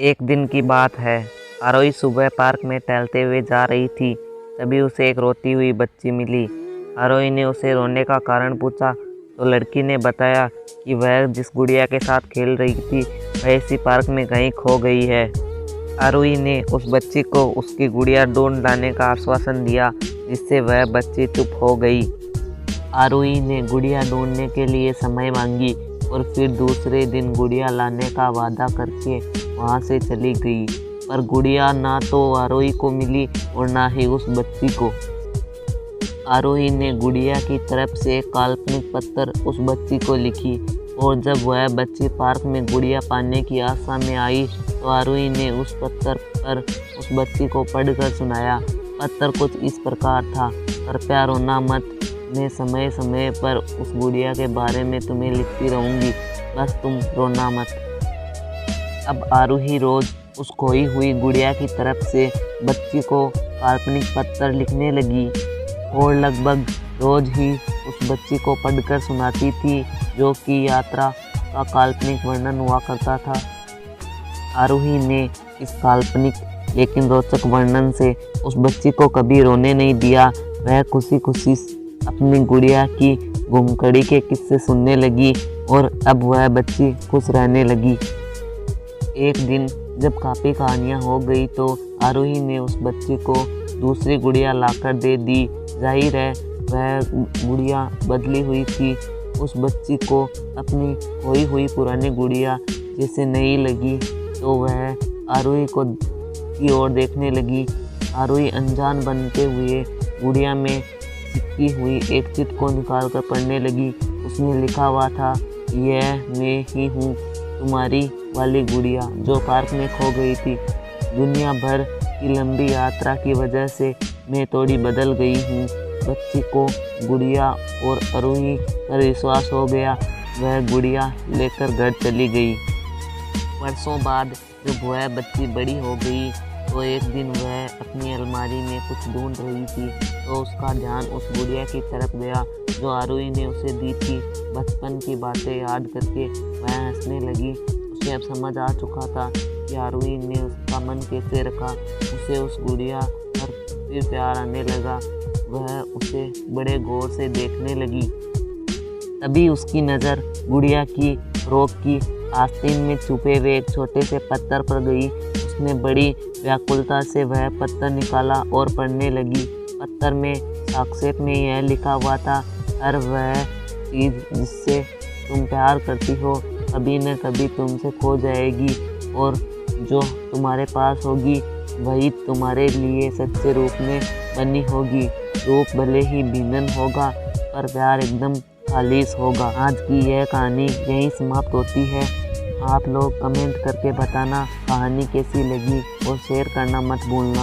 एक दिन की बात है। आरोही सुबह पार्क में टहलते हुए जा रही थी। तभी उसे एक रोती हुई बच्ची मिली। आरोही ने उसे रोने का कारण पूछा तो लड़की ने बताया कि वह जिस गुड़िया के साथ खेल रही थी वह इसी पार्क में कहीं खो गई है। आरोही ने उस बच्ची को उसकी गुड़िया ढूंढ लाने का आश्वासन दिया, जिससे वह बच्ची चुप हो गई। आरोही ने गुड़िया ढूंढने के लिए समय मांगी और फिर दूसरे दिन गुड़िया लाने का वादा करके वहाँ से चली गई। पर गुड़िया ना तो आरोही को मिली और ना ही उस बच्ची को। आरोही ने गुड़िया की तरफ से एक काल्पनिक पत्र उस बच्ची को लिखी और जब वह बच्ची पार्क में गुड़िया पाने की आशा में आई तो आरोही ने उस पत्र पर उस बच्ची को पढ़कर सुनाया। पत्र कुछ इस प्रकार था: कृपया रोना मत, मैं समय समय पर उस गुड़िया के बारे में तुम्हें लिखती रहूँगी, बस तुम रोना मत। अब आरोही रोज उस खोई हुई गुड़िया की तरफ से बच्ची को काल्पनिक पत्र लिखने लगी और लगभग रोज ही उस बच्ची को पढ़कर सुनाती थी, जो कि यात्रा का काल्पनिक वर्णन हुआ करता था। आरोही ने इस काल्पनिक लेकिन रोचक वर्णन से उस बच्ची को कभी रोने नहीं दिया। वह खुशी खुशी अपनी गुड़िया की घुमकड़ी के किस्से सुनने लगी और अब वह बच्ची खुश रहने लगी। एक दिन जब काफ़ी कहानियाँ हो गई तो आरोही ने उस बच्ची को दूसरी गुड़िया लाकर दे दी। जाहिर है वह गुड़िया बदली हुई थी। उस बच्ची को अपनी खोई हुई पुरानी गुड़िया जैसे नहीं लगी तो वह आरोही की ओर देखने लगी। आरोही अनजान बनते हुए गुड़िया में चिपकी हुई एक चिट को निकाल कर पढ़ने लगी। उसमें लिखा हुआ था, यह मैं ही हूँ, तुम्हारी वाली गुड़िया जो पार्क में खो गई थी। दुनिया भर की लंबी यात्रा की वजह से मैं थोड़ी बदल गई हूँ। बच्ची को गुड़िया और आरोही पर विश्वास हो गया। वह गुड़िया लेकर घर चली गई। वर्षों बाद जब वह बच्ची बड़ी हो गई तो एक दिन वह अपनी अलमारी में कुछ ढूंढ रही थी तो उसका ध्यान उस गुड़िया की तरफ गया जो आरोही ने उसे दी थी। बचपन की बातें याद करके वह हंसने लगी। उसे अब समझ आ चुका था कि आरोही ने उसका मन कैसे रखा। उसे उस गुड़िया पर फिर प्यार आने लगा। वह उसे बड़े गौर से देखने लगी। तभी उसकी नज़र गुड़िया की फ्रॉक की आस्तीन में छुपे हुए एक छोटे से पत्थर पर गई। उसने बड़ी व्याकुलता से वह पत्थर निकाला और पढ़ने लगी। पत्थर में संक्षेप में यह लिखा हुआ था, हर वह चीज़ जिससे तुम प्यार करती हो कभी न कभी तुमसे खो जाएगी और जो तुम्हारे पास होगी वही तुम्हारे लिए सच्चे रूप में बनी होगी। रूप भले ही भिन्न होगा पर प्यार एकदम खालिश होगा। आज की यह कहानी यहीं समाप्त होती है। आप लोग कमेंट करके बताना कहानी कैसी लगी और शेयर करना मत भूलना।